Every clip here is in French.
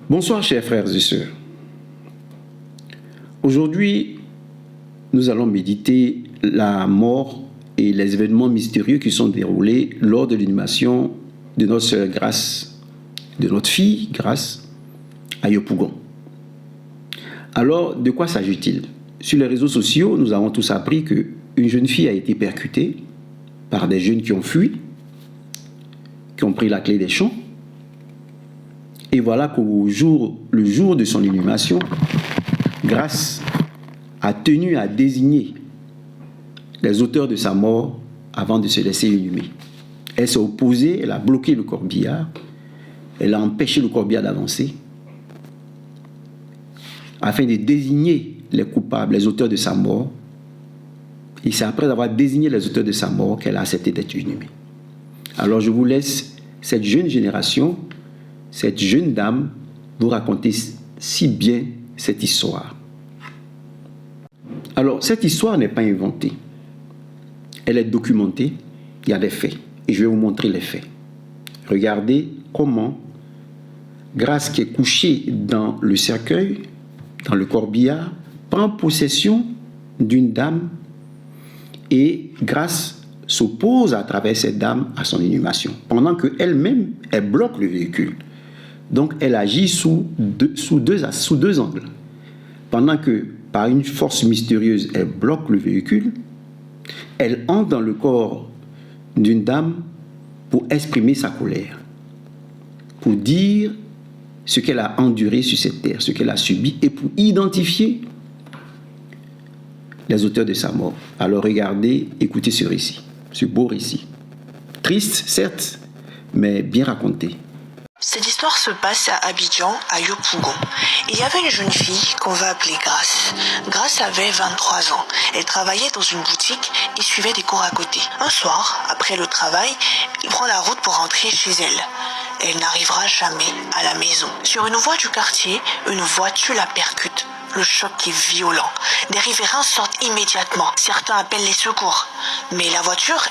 Bonsoir chers frères et sœurs. Aujourd'hui, nous allons méditer la mort et les événements mystérieux qui sont déroulés lors de l'inhumation de notre sœur Grâce, de notre fille Grâce, à Yopougon. Alors, de quoi s'agit-il? Sur les réseaux sociaux, nous avons tous appris qu'une jeune fille a été percutée par des jeunes qui ont fui, qui ont pris la clé des champs. Et voilà le jour de son inhumation, Grâce a tenu à désigner les auteurs de sa mort avant de se laisser inhumer. Elle s'est opposée, elle a bloqué le corbillard, elle a empêché le corbillard d'avancer, afin de désigner les coupables, les auteurs de sa mort. Et c'est après avoir désigné les auteurs de sa mort qu'elle a accepté d'être inhumée. Alors je vous laisse cette jeune génération, cette jeune dame, vous raconter si bien cette histoire. Alors, cette histoire n'est pas inventée. Elle est documentée, il y a des faits. Et je vais vous montrer les faits. Regardez comment Grâce, qui est couchée dans le cercueil, dans le corbillard, prend possession d'une dame et Grâce s'oppose à travers cette dame à son inhumation, pendant qu'elle-même, elle bloque le véhicule. Donc, elle agit sous deux angles. Pendant que, par une force mystérieuse, elle bloque le véhicule, elle entre dans le corps d'une dame pour exprimer sa colère, pour dire ce qu'elle a enduré sur cette terre, ce qu'elle a subi, et pour identifier les auteurs de sa mort. Alors regardez, écoutez ce récit, ce beau récit. Triste, certes, mais bien raconté. Cette histoire se passe à Abidjan, à Yopougon. Il y avait une jeune fille qu'on va appeler Grâce. Grâce avait 23 ans. Elle travaillait dans une boutique et suivait des cours à côté. Un soir, après le travail, elle prend la route pour rentrer chez elle. Elle n'arrivera jamais à la maison. Sur une voie du quartier, une voiture la percute. Le choc est violent. Des riverains sortent immédiatement. Certains appellent les secours. Mais la voiture,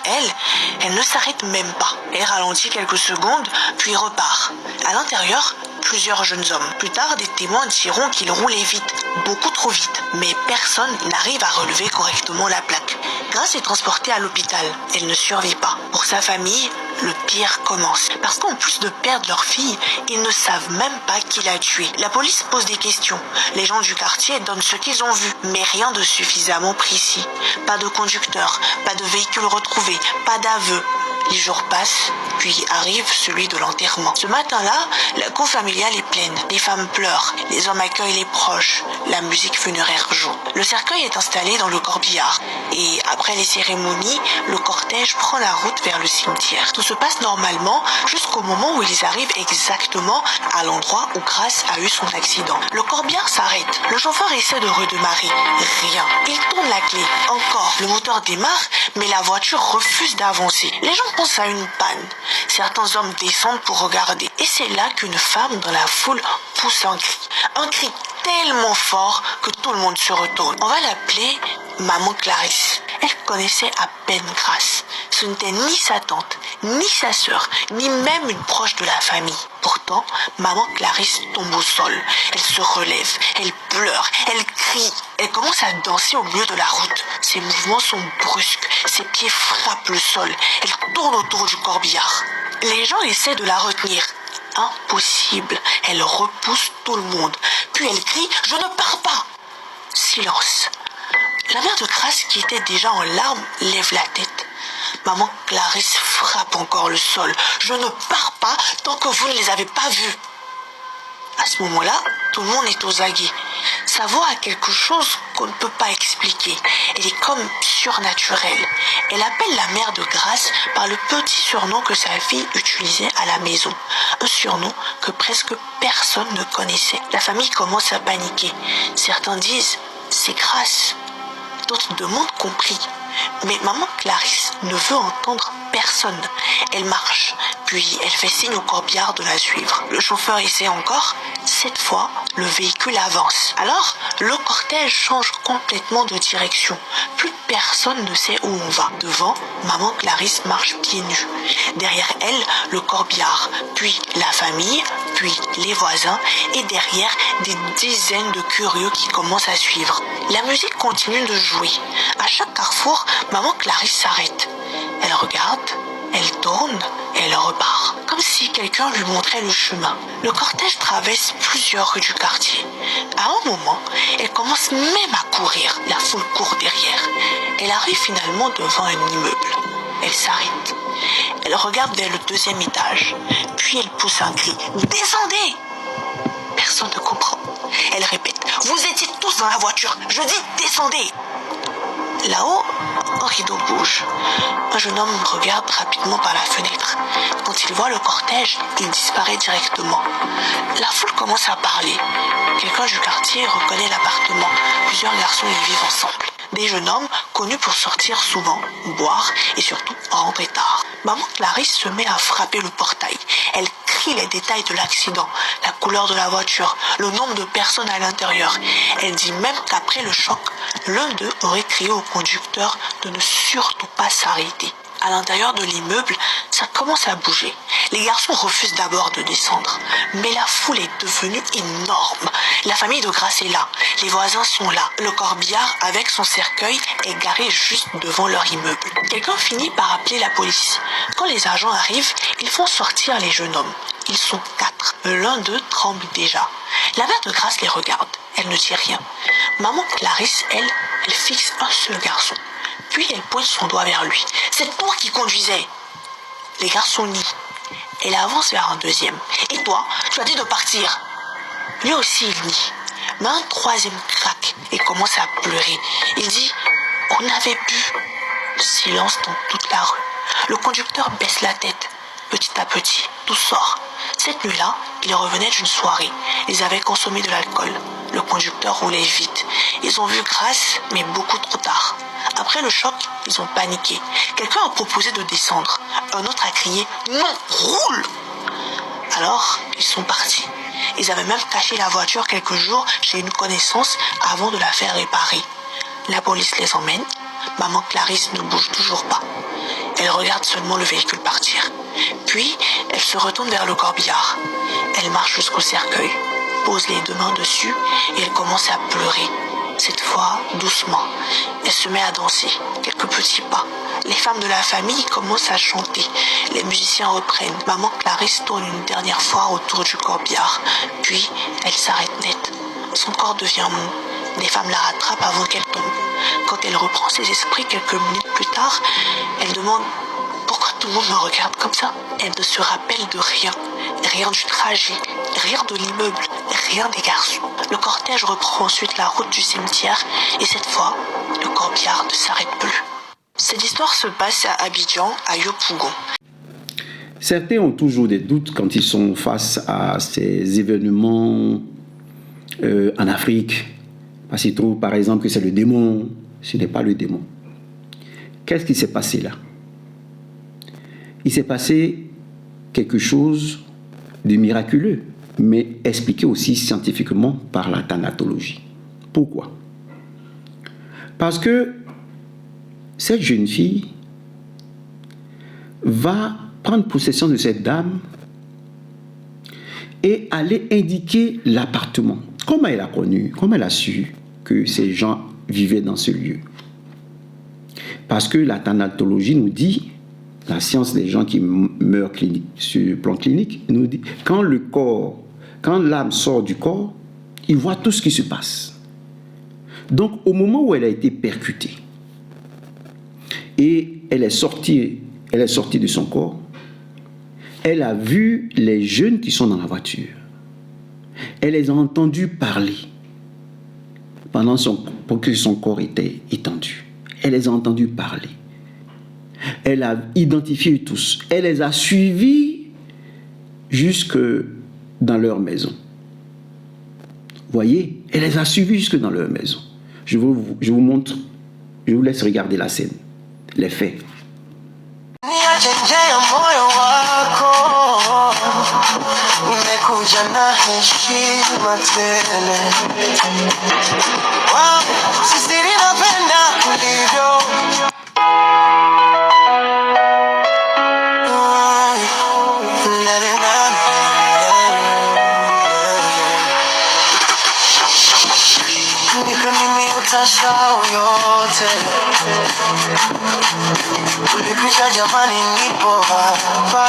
elle ne s'arrête même pas. Elle ralentit quelques secondes, puis repart. À l'intérieur, plusieurs jeunes hommes. Plus tard, des témoins diront qu'ils roulaient vite, beaucoup trop vite. Mais personne n'arrive à relever correctement la plaque. Grâce est transportée à l'hôpital. Elle ne survit pas. Pour sa famille, le pire commence. Parce qu'en plus de perdre leur fille, ils ne savent même pas qui l'a tuée. La police pose des questions. Les gens du quartier donnent ce qu'ils ont vu, mais rien de suffisamment précis. Pas de conducteur, pas de véhicule retrouvé, pas d'aveu. Les jours passent, puis arrive celui de l'enterrement. Ce matin-là, la cour familiale est pleine. Les femmes pleurent, les hommes accueillent les proches, la musique funéraire joue. Le cercueil est installé dans le corbillard. Et après les cérémonies, le cortège prend la route vers le cimetière. Tout se passe normalement jusqu'au moment où ils arrivent exactement à l'endroit où Grâce a eu son accident. Le corbillard s'arrête. Le chauffeur essaie de redémarrer. Rien. Il tourne la clé. Encore. Le moteur démarre, mais la voiture refuse d'avancer. Les gens pensent à une panne. Certains hommes descendent pour regarder. Et c'est là qu'une femme dans la foule pousse un cri. Un cri tellement fort que tout le monde se retourne. On va l'appeler Maman Clarisse. Elle connaissait à peine Grâce. Ce n'était ni sa tante, ni sa sœur, ni même une proche de la famille. Pourtant, Maman Clarisse tombe au sol. Elle se relève, elle pleure, elle crie. Elle commence à danser au milieu de la route. Ses mouvements sont brusques, ses pieds frappent le sol. Elle tourne autour du corbillard. Les gens essaient de la retenir. Impossible. Elle repousse tout le monde. Puis elle crie « Je ne pars pas !» Silence. La mère de Grâce, qui était déjà en larmes, lève la tête. Maman Clarisse frappe encore le sol. « Je ne pars pas tant que vous ne les avez pas vus !» À ce moment-là, tout le monde est aux aguets. Sa voix a quelque chose qu'on ne peut pas expliquer. Elle est comme surnaturelle. Elle appelle la mère de Grâce par le petit surnom que sa fille utilisait à la maison. Un surnom que presque personne ne connaissait. La famille commence à paniquer. Certains disent « c'est Grâce ». D'autres demandent compris. Mais maman Clarisse ne veut entendre personne. Elle marche, Puis elle fait signe au corbillard de la suivre. Le chauffeur essaie encore. Cette fois, le véhicule avance. Alors, le cortège change complètement de direction. Plus personne ne sait où on va. Devant, maman Clarisse marche pieds nus. Derrière elle, le corbillard, puis la famille, puis les voisins, et derrière, des dizaines de curieux qui commencent à suivre. La musique continue de jouer. À chaque carrefour, maman Clarisse s'arrête. Elle regarde, elle tourne et elle repart, comme si quelqu'un lui montrait le chemin. Le cortège traverse plusieurs rues du quartier. À un moment, elle commence même à courir. La foule court derrière. Elle arrive finalement devant un immeuble. Elle s'arrête. Elle regarde vers le deuxième étage. Puis elle pousse un cri. « Descendez !» Personne ne comprend. Elle répète. « Vous étiez tous dans la voiture. Je dis descendez !» Là-haut, un rideau bouge. Un jeune homme regarde rapidement par la fenêtre. Quand il voit le cortège, il disparaît directement. La foule commence à parler. Quelqu'un du quartier reconnaît l'appartement. Plusieurs garçons y vivent ensemble. Des jeunes hommes connus pour sortir souvent, boire et surtout rentrer tard. Maman Clarisse se met à frapper le portail. Elle crie les détails de l'accident, la couleur de la voiture, le nombre de personnes à l'intérieur. Elle dit même qu'après le choc, l'un d'eux aurait crié au conducteur de ne surtout pas s'arrêter. À l'intérieur de l'immeuble, ça commence à bouger. Les garçons refusent d'abord de descendre, mais la foule est devenue énorme. La famille de Grace est là, les voisins sont là. Le corbillard avec son cercueil est garé juste devant leur immeuble. Quelqu'un finit par appeler la police. Quand les agents arrivent, ils font sortir les jeunes hommes. Ils sont 4. L'un d'eux tremble déjà. La mère de Grace les regarde. Elle ne dit rien. Maman Clarisse, elle fixe un seul garçon. Puis elle pointe son doigt vers lui. « C'est toi qui conduisais !» Les garçons nient. Elle avance vers un deuxième. « Et toi, tu as dit de partir !» Lui aussi il nie. Mais un troisième craque et commence à pleurer. Il dit « On avait bu !» Silence dans toute la rue. Le conducteur baisse la tête. Petit à petit, tout sort. Cette nuit-là, ils revenaient d'une soirée. Ils avaient consommé de l'alcool. Le conducteur roulait vite. Ils ont vu Grace, mais beaucoup trop tard. Après le choc, ils ont paniqué. Quelqu'un a proposé de descendre. Un autre a crié « Non, roule !» Alors, ils sont partis. Ils avaient même caché la voiture quelques jours chez une connaissance avant de la faire réparer. La police les emmène. Maman Clarisse ne bouge toujours pas. Elle regarde seulement le véhicule partir. Puis, elle se retourne vers le corbillard. Elle marche jusqu'au cercueil, pose les deux mains dessus et elle commence à pleurer. Cette fois, doucement. Elle se met à danser, quelques petits pas. Les femmes de la famille commencent à chanter. Les musiciens reprennent. Maman Clarisse tourne une dernière fois autour du corbillard. Puis, elle s'arrête net. Son corps devient mou. Les femmes la rattrapent avant qu'elle tombe. Quand elle reprend ses esprits quelques minutes plus tard, elle demande « Pourquoi tout le monde me regarde comme ça ?» Elle ne se rappelle de rien. Rien du trajet, rien de l'immeuble, rien des garçons. Le cortège reprend ensuite la route du cimetière et cette fois, le corbillard ne s'arrête plus. Cette histoire se passe à Abidjan, à Yopougon. Certains ont toujours des doutes quand ils sont face à ces événements en Afrique. Parce qu'ils trouvent par exemple que c'est le démon. Ce n'est pas le démon. Qu'est-ce qui s'est passé là? Il s'est passé quelque chose de miraculeux, mais expliqué aussi scientifiquement par la thanatologie. Pourquoi? Parce que cette jeune fille va prendre possession de cette dame et aller indiquer l'appartement. Comment elle a connu, comment elle a su que ces gens vivaient dans ce lieu? Parce que la thanatologie nous dit, la science des gens qui meurent sur le plan clinique, nous dit, quand l'âme sort du corps, il voit tout ce qui se passe. Donc, au moment où elle a été percutée, et elle est sortie de son corps, elle a vu les jeunes qui sont dans la voiture. Elle les a entendus parler pendant que son corps était étendu. Elle les a entendus parler. Elle a identifié tous. Elle les a suivis jusque dans leur maison. Voyez, elle les a suivis jusque dans leur maison. Je vous montre, je vous laisse regarder la scène, les faits. Usiniachenjea moyo wako, nimekuja na heshima tele. Wow, sisi ninapenda ulivyo. Nipe mimi utasahau yote. Ulipisha jamani, nipo hapa.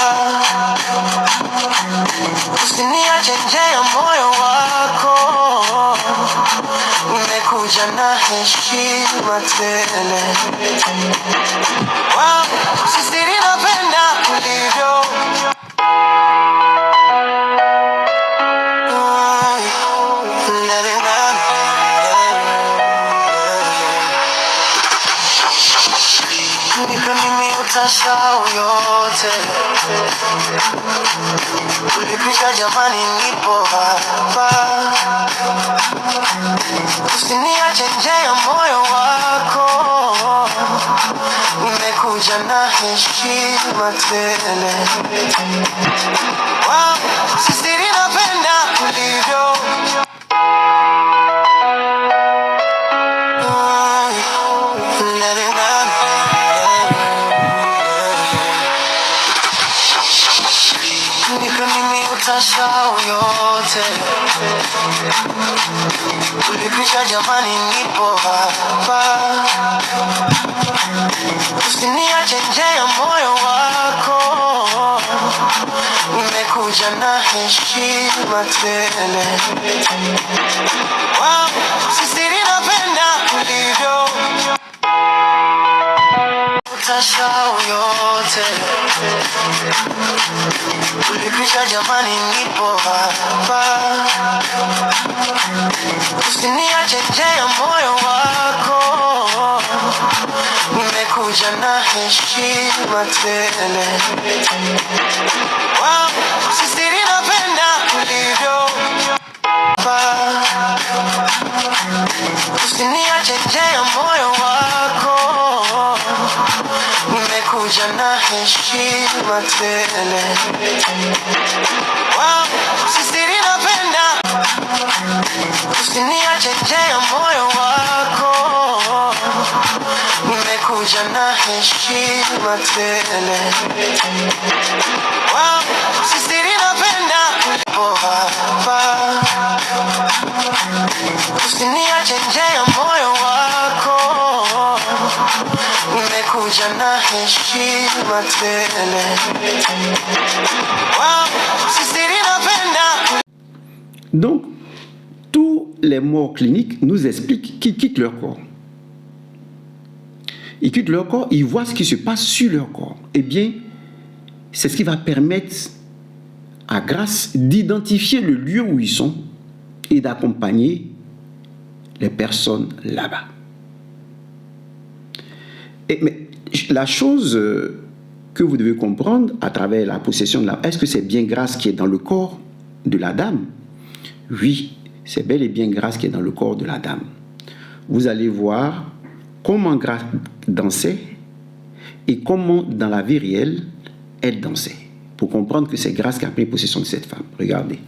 Usiniache nje ya moyo wako, nimekuja na heshima tele. Wow, sisi ninapenda ulivyo. Nipe mimi utasahau yote. Ulipisha jamani, nipo hapa. Usiniache nje ya moyo wako, nimekuja na heshima tele. Wow, sisi ninapenda ulivyo. Nipe mimi utasahau yote. Ulipisha jamani, nipo hapa. Usiniache nje ya moyo wako, nimekuja na heshima tele. Wow, sisi ninapenda ulivyo. Utasahau yote. Ulipisha jamani, nipo hapa. Usiniache nje ya moyo wako, nimekuja na heshima tele. Wow, sisi ninapenda ulivyo. Usiniache nje ya moyo wako, nimekuja na heshima tele. Wow, sisi ninapenda. Usiniache nje ya moyo wako, nimekuja na heshima tele. Wow, sisi ninapenda ulipo hapa. Usiniache nje ya moyo wako, nimekuja na heshima tele. Wow, sisi ninapenda. Donc, tous les morts cliniques nous expliquent qu'ils quittent leur corps. Ils quittent leur corps, ils voient ce qui se passe sur leur corps. Eh bien, c'est ce qui va permettre à Grâce d'identifier le lieu où ils sont et d'accompagner les personnes là-bas. Mais la chose que vous devez comprendre à travers la possession de la... Est-ce que c'est bien Grâce qui est dans le corps de la dame? Oui, c'est bel et bien Grâce qui est dans le corps de la dame. Vous allez voir comment Grâce dansait et comment dans la vie réelle elle dansait, pour comprendre que c'est Grâce qui a pris possession de cette femme. Regardez.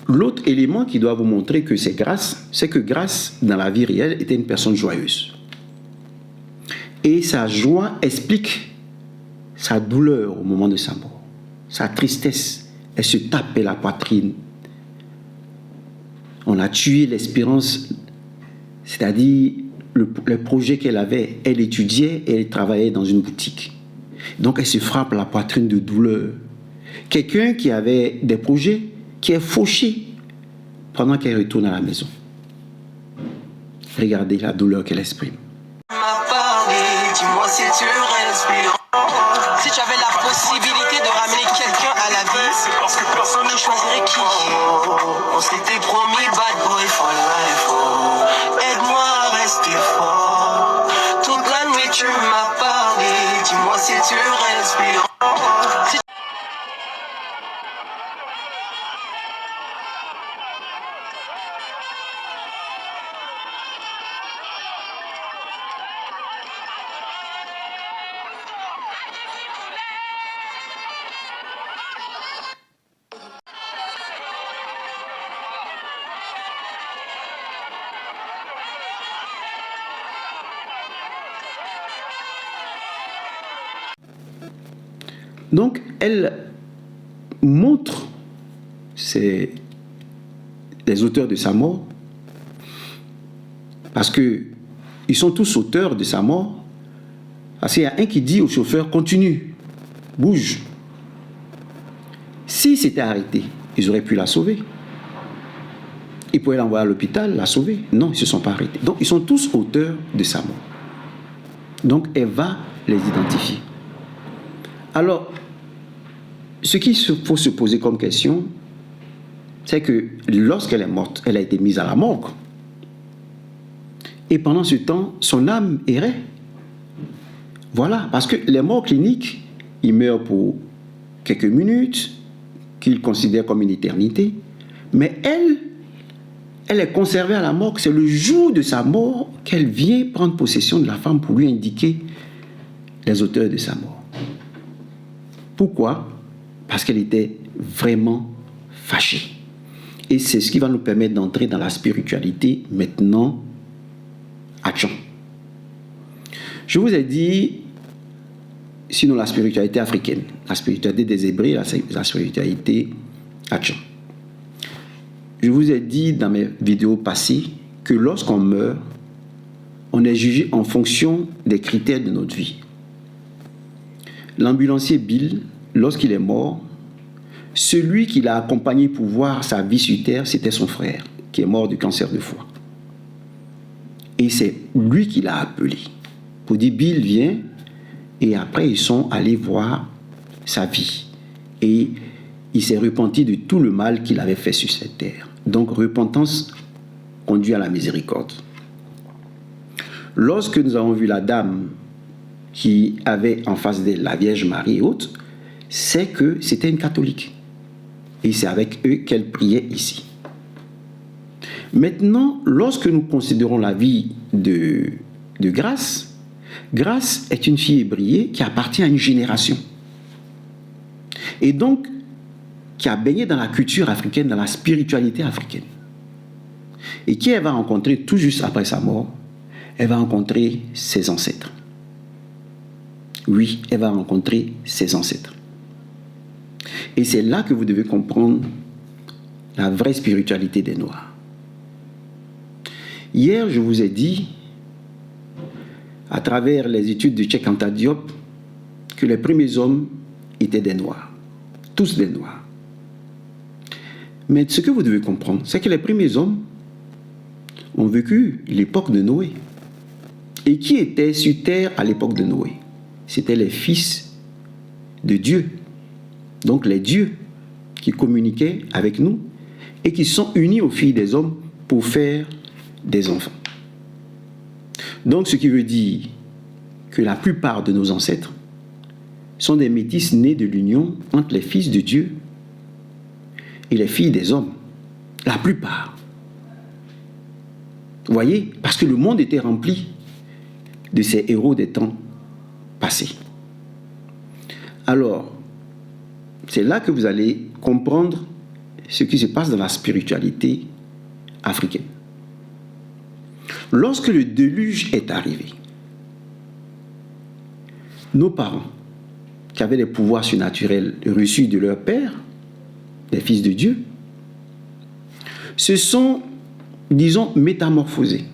L'autre élément qui doit vous montrer que c'est Grace, c'est que Grace, dans la vie réelle, était une personne joyeuse. Et sa joie explique sa douleur au moment de sa mort, sa tristesse. Elle se tapait la poitrine. On a tué l'espérance, c'est-à-dire le projet qu'elle avait. Elle étudiait et elle travaillait dans une boutique. Donc elle se frappe la poitrine de douleur. Quelqu'un qui avait des projets, qui est fauché pendant qu'elle retourne à la maison. Regardez la douleur qu'elle exprime. Dis-moi si tu respires. Si tu avais la possibilité de ramener quelqu'un à la vie, tu choisirais qui? On s'était promis bad boy for life. Aide-moi à rester fort. Toute la nuit tu m'as parlé. Dis-moi si tu respires. Donc, elle montre les auteurs de sa mort, parce qu'ils sont tous auteurs de sa mort, parce qu'il y a un qui dit au chauffeur, continue, bouge. S'il s'était arrêté, ils auraient pu la sauver. Ils pouvaient l'envoyer à l'hôpital, la sauver. Non, ils ne se sont pas arrêtés. Donc, ils sont tous auteurs de sa mort. Donc, elle va les identifier. Alors, ce qu'il faut se poser comme question, c'est que lorsqu'elle est morte, elle a été mise à la morgue. Et pendant ce temps, son âme errait. Voilà, parce que les morts cliniques, ils meurent pour quelques minutes, qu'ils considèrent comme une éternité. Mais elle est conservée à la morgue. C'est le jour de sa mort qu'elle vient prendre possession de la femme pour lui indiquer les auteurs de sa mort. Pourquoi? Parce qu'elle était vraiment fâchée. Et c'est ce qui va nous permettre d'entrer dans la spiritualité maintenant à Tchon. Je vous ai dit, sinon la spiritualité africaine, la spiritualité des Hébreux, la spiritualité à Tchon. Je vous ai dit dans mes vidéos passées que lorsqu'on meurt, on est jugé en fonction des critères de notre vie. L'ambulancier Bill, lorsqu'il est mort, celui qui l'a accompagné pour voir sa vie sur terre, c'était son frère, qui est mort du cancer de foie. Et c'est lui qui l'a appelé pour dire, Bill, viens. Et après, ils sont allés voir sa vie. Et il s'est repenti de tout le mal qu'il avait fait sur cette terre. Donc, repentance conduit à la miséricorde. Lorsque nous avons vu la dame qui avait en face d'elle la Vierge Marie et autres, c'est que c'était une catholique. Et c'est avec eux qu'elle priait ici. Maintenant, lorsque nous considérons la vie de Grace, Grace est une fille hébraïenne qui appartient à une génération. Et donc, qui a baigné dans la culture africaine, dans la spiritualité africaine. Et qui elle va rencontrer tout juste après sa mort, elle va rencontrer ses ancêtres. Oui, elle va rencontrer ses ancêtres. Et c'est là que vous devez comprendre la vraie spiritualité des Noirs. Hier, je vous ai dit, à travers les études de Cheikh Anta Diop, que les premiers hommes étaient des Noirs. Tous des Noirs. Mais ce que vous devez comprendre, c'est que les premiers hommes ont vécu l'époque de Noé. Et qui étaient sur terre à l'époque de Noé? C'était les fils de Dieu. Donc les dieux qui communiquaient avec nous et qui sont unis aux filles des hommes pour faire des enfants. Donc ce qui veut dire que la plupart de nos ancêtres sont des métis nés de l'union entre les fils de Dieu et les filles des hommes. La plupart. Vous voyez? Parce que le monde était rempli de ces héros des temps passés. Alors, c'est là que vous allez comprendre ce qui se passe dans la spiritualité africaine. Lorsque le déluge est arrivé, nos parents, qui avaient des pouvoirs surnaturels reçus de leur père, des fils de Dieu, se sont, disons, métamorphosés.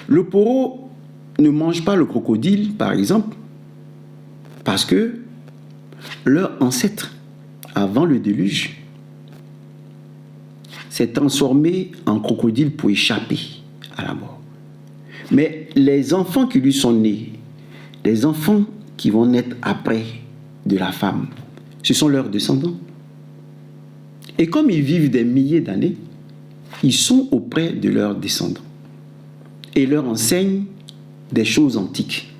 Le poro ne mange pas le crocodile, par exemple, parce que leur ancêtre, avant le déluge, s'est transformé en crocodile pour échapper à la mort. Mais les enfants qui lui sont nés, les enfants qui vont naître après de la femme, ce sont leurs descendants. Et comme ils vivent des milliers d'années, ils sont auprès de leurs descendants et leur enseignent des choses antiques.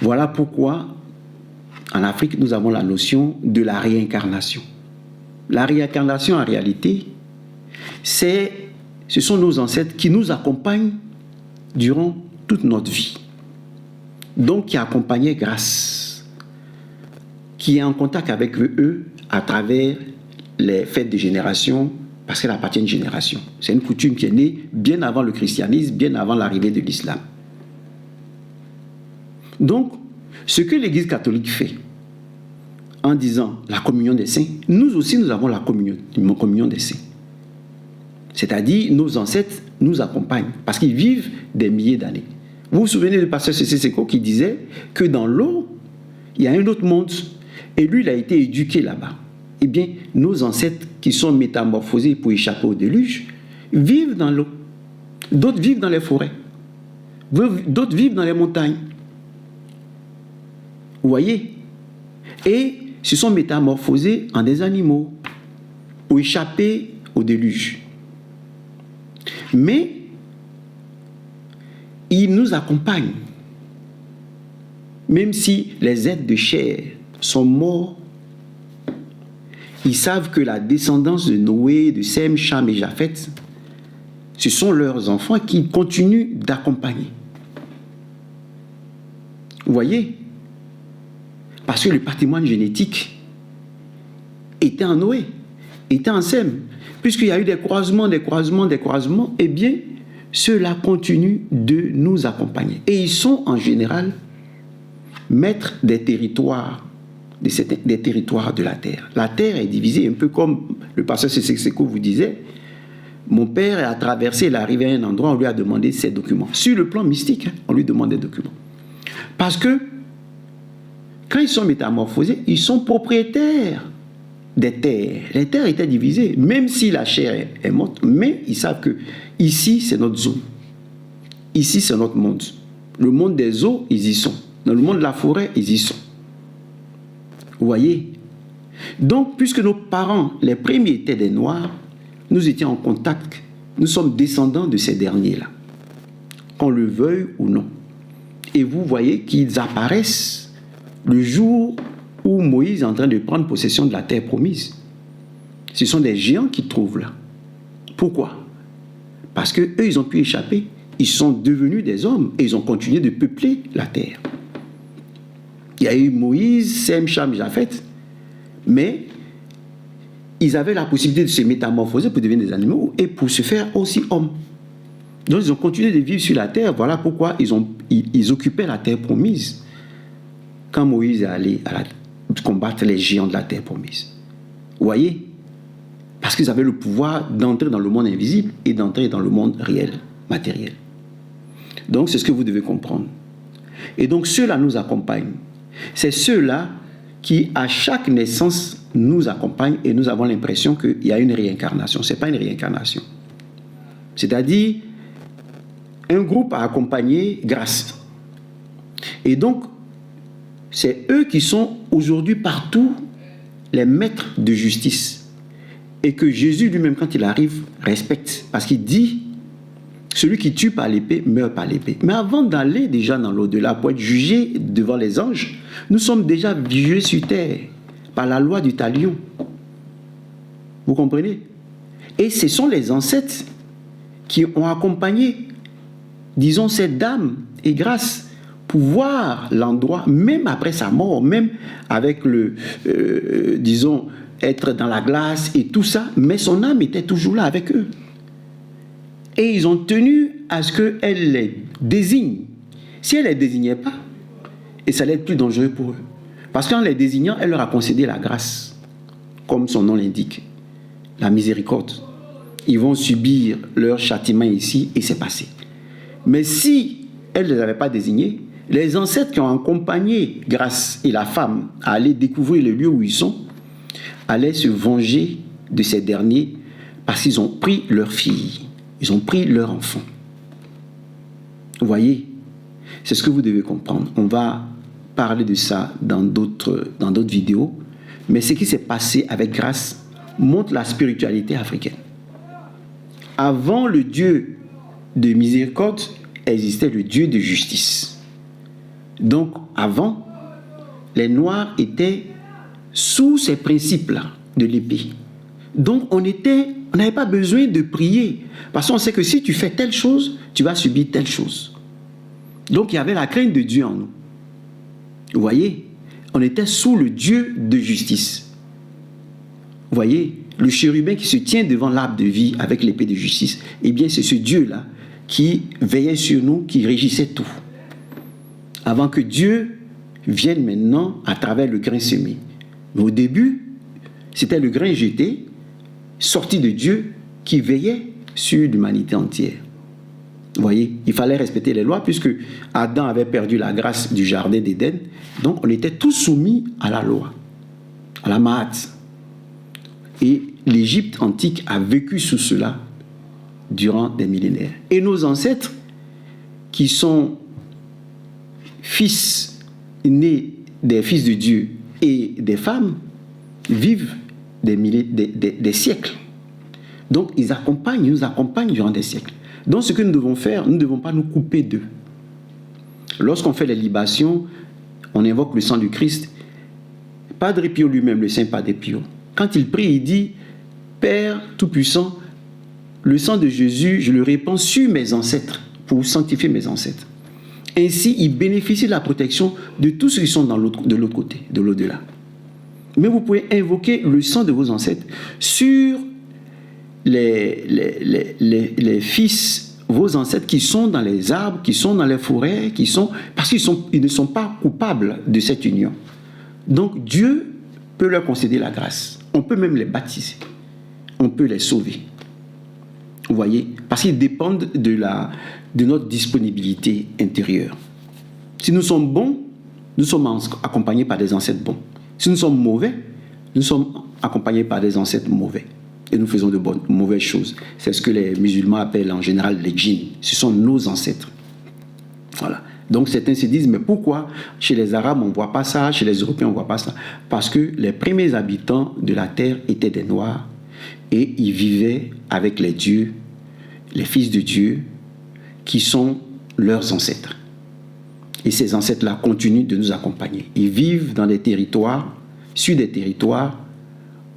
Voilà pourquoi en Afrique, nous avons la notion de la réincarnation. La réincarnation, en réalité, ce sont nos ancêtres qui nous accompagnent durant toute notre vie. Donc, qui accompagnaient grâce, qui est en contact avec eux à travers les fêtes de génération, parce qu'elle appartient à une génération. C'est une coutume qui est née bien avant le christianisme, bien avant l'arrivée de l'islam. Donc, ce que l'Église catholique fait, en disant la communion des saints, nous aussi nous avons la communion des saints. C'est-à-dire, nos ancêtres nous accompagnent, parce qu'ils vivent des milliers d'années. Vous vous souvenez du pasteur C.C. Seko qui disait que dans l'eau, il y a un autre monde, et lui, il a été éduqué là-bas. Eh bien, nos ancêtres qui sont métamorphosés pour échapper au déluge, vivent dans l'eau. D'autres vivent dans les forêts. D'autres vivent dans les montagnes. Vous voyez? Et se sont métamorphosés en des animaux pour échapper au déluge. Mais ils nous accompagnent. Même si les êtres de chair sont morts, ils savent que la descendance de Noé, de Sem, Cham et Japheth, ce sont leurs enfants qui continuent d'accompagner. Vous voyez? Parce que le patrimoine génétique était en Noé, était en Sem. Puisqu'il y a eu des croisements, eh bien, ceux-là continuent de nous accompagner. Et ils sont en général maîtres des territoires, des territoires de la terre. La terre est divisée, un peu comme le pasteur C.C. Seko vous disait. Mon père a traversé, il est arrivé à un endroit, on lui a demandé ses documents. Sur le plan mystique, on lui demande des documents. Parce que quand ils sont métamorphosés, ils sont propriétaires des terres. Les terres étaient divisées, même si la chair est morte, mais ils savent que ici, c'est notre zone. Ici, c'est notre monde. Le monde des eaux, ils y sont. Dans le monde de la forêt, ils y sont. Vous voyez? Donc, puisque nos parents, les premiers étaient des Noirs, nous étions en contact. Nous sommes descendants de ces derniers-là, qu'on le veuille ou non. Et vous voyez qu'ils apparaissent le jour où Moïse est en train de prendre possession de la terre promise. Ce sont des géants qui trouvent là. Pourquoi? Parce qu'eux, ils ont pu échapper. Ils sont devenus des hommes et ils ont continué de peupler la terre. Il y a eu Moïse, Sem, Cham, Japheth, mais ils avaient la possibilité de se métamorphoser pour devenir des animaux et pour se faire aussi hommes. Donc ils ont continué de vivre sur la terre. Voilà pourquoi ils occupaient la terre promise quand Moïse est allé combattre les géants de la terre promise. Vous voyez? Parce qu'ils avaient le pouvoir d'entrer dans le monde invisible et d'entrer dans le monde réel, matériel. Donc c'est ce que vous devez comprendre. Et donc ceux-là nous accompagnent. C'est ceux-là qui, à chaque naissance, nous accompagnent et nous avons l'impression qu'il y a une réincarnation. Ce n'est pas une réincarnation. C'est-à-dire, un groupe a accompagné grâce. Et donc, c'est eux qui sont aujourd'hui partout les maîtres de justice. Et que Jésus lui-même, quand il arrive, respecte. Parce qu'il dit, celui qui tue par l'épée meurt par l'épée. Mais avant d'aller déjà dans l'au-delà, pour être jugé devant les anges, nous sommes déjà jugés sur terre par la loi du talion. Vous comprenez? Et ce sont les ancêtres qui ont accompagné, disons, cette dame et grâce pour voir l'endroit, même après sa mort, même avec disons, être dans la glace et tout ça, mais son âme était toujours là avec eux. Et ils ont tenu à ce qu'elle les désigne. Si elle ne les désignait pas, et ça allait être plus dangereux pour eux. Parce qu'en les désignant, elle leur a concédé la grâce, comme son nom l'indique, la miséricorde. Ils vont subir leur châtiment ici et c'est passé. Mais si elle ne les avait pas désignés, les ancêtres qui ont accompagné Grâce et la femme à aller découvrir le lieu où ils sont, allaient se venger de ces derniers parce qu'ils ont pris leur fille, ils ont pris leur enfant. Vous voyez, c'est ce que vous devez comprendre. On va parler de ça dans d'autres vidéos, mais ce qui s'est passé avec Grâce montre la spiritualité africaine. Avant le Dieu de miséricorde, existait le Dieu de justice. Donc, avant, les Noirs étaient sous ces principes-là de l'épée. Donc, on n'avait pas besoin de prier, parce qu'on sait que si tu fais telle chose, tu vas subir telle chose. Donc, il y avait la crainte de Dieu en nous. Vous voyez, on était sous le Dieu de justice. Vous voyez, le chérubin qui se tient devant l'arbre de vie avec l'épée de justice, eh bien, c'est ce Dieu-là qui veillait sur nous, qui régissait tout. Avant que Dieu vienne maintenant à travers le grain semé. Mais au début, c'était le grain jeté, sorti de Dieu, qui veillait sur l'humanité entière. Vous voyez, il fallait respecter les lois, puisque Adam avait perdu la grâce du jardin d'Éden. Donc, on était tous soumis à la loi, à la Mahat. Et l'Égypte antique a vécu sous cela durant des millénaires. Et nos ancêtres, qui sont fils nés des fils de Dieu et des femmes, vivent des siècles. Donc, ils nous accompagnent durant des siècles. Donc, ce que nous devons faire, nous ne devons pas nous couper d'eux. Lorsqu'on fait les libations, on invoque le sang du Christ. Padre Pio lui-même, le saint Padre Pio, quand il prie, il dit « Père Tout-Puissant, le sang de Jésus, je le répands sur mes ancêtres, pour sanctifier mes ancêtres. » Ainsi, il bénéficie de la protection de tous ceux qui sont de l'autre côté, de l'au-delà. Mais vous pouvez invoquer le sang de vos ancêtres sur les fils, vos ancêtres qui sont dans les arbres, qui sont dans les forêts, parce qu'ils ne sont pas coupables de cette union. Donc Dieu peut leur concéder la grâce. On peut même les baptiser. On peut les sauver. Vous voyez? Parce qu'ils dépendent de notre disponibilité intérieure. Si nous sommes bons, nous sommes accompagnés par des ancêtres bons. Si nous sommes mauvais, nous sommes accompagnés par des ancêtres mauvais. Et nous faisons de mauvaises choses. C'est ce que les musulmans appellent en général les djinns. Ce sont nos ancêtres. Voilà. Donc certains se disent, mais pourquoi chez les Arabes on ne voit pas ça, chez les Européens on ne voit pas ça? Parce que les premiers habitants de la terre étaient des Noirs et ils vivaient avec les dieux, les fils de Dieu, qui sont leurs ancêtres. Et ces ancêtres-là continuent de nous accompagner. Ils vivent dans des territoires, sur des territoires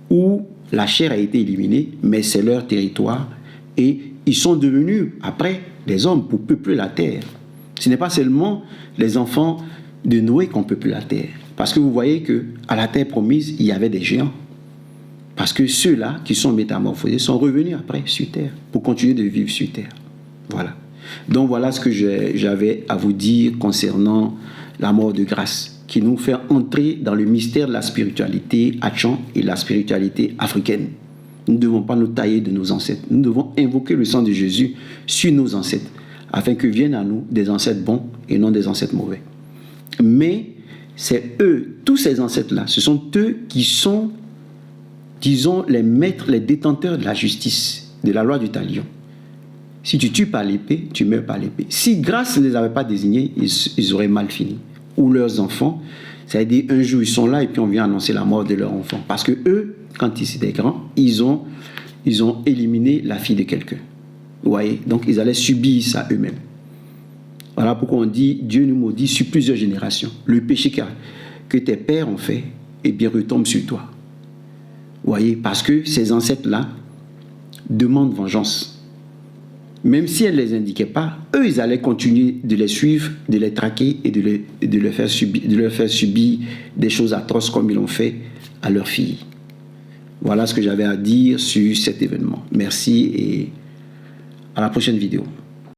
où la chair a été éliminée, mais c'est leur territoire. Et ils sont devenus, après, des hommes pour peupler la terre. Ce n'est pas seulement les enfants de Noé qui ont peuplé la terre. Parce que vous voyez qu'à la terre promise, il y avait des géants. Parce que ceux-là qui sont métamorphosés sont revenus après sur terre pour continuer de vivre sur terre. Voilà. Donc voilà ce que j'avais à vous dire concernant la mort de Grâce, qui nous fait entrer dans le mystère de la spiritualité Achan et la spiritualité africaine. Nous ne devons pas nous tailler de nos ancêtres. Nous devons invoquer le sang de Jésus sur nos ancêtres, afin que viennent à nous des ancêtres bons et non des ancêtres mauvais. Mais c'est eux, tous ces ancêtres-là, ce sont eux qui sont, disons, les maîtres, les détenteurs de la justice, de la loi du talion. Si tu tues par l'épée, tu meurs par l'épée. Si Grâce ne les avait pas désignés, ils auraient mal fini. Ou leurs enfants, ça veut dire un jour ils sont là et puis on vient annoncer la mort de leur enfant. Parce que eux, quand ils étaient grands, ils ont éliminé la fille de quelqu'un. Vous voyez? Donc ils allaient subir ça eux-mêmes. Voilà pourquoi on dit Dieu nous maudit sur plusieurs générations. Le péché que tes pères ont fait, eh bien retombe sur toi. Vous voyez? Parce que ces ancêtres-là demandent vengeance. Même si elle ne les indiquait pas, eux, ils allaient continuer de les suivre, de les traquer et de leur faire subir des choses atroces comme ils l'ont fait à leurs filles. Voilà ce que j'avais à dire sur cet événement. Merci et à la prochaine vidéo.